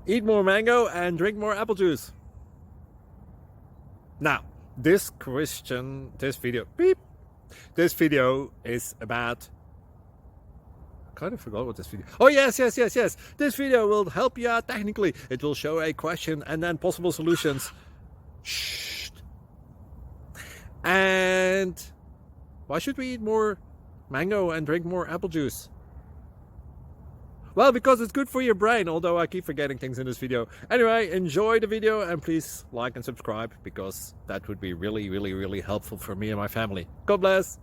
Eat more mango and drink more apple juice. Now, this video is about, I kind of forgot what this video. Oh, yes. This video will help you out technically. It will show a question and then possible solutions. Shh. And why should we eat more mango and drink more apple juice? Well, because it's good for your brain, although I keep forgetting things in this video. Anyway, enjoy the video and please like and subscribe, because that would be really helpful for me and my family. God bless.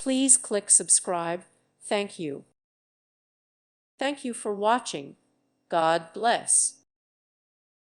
Please click subscribe. Thank you. Thank you for watching. God bless.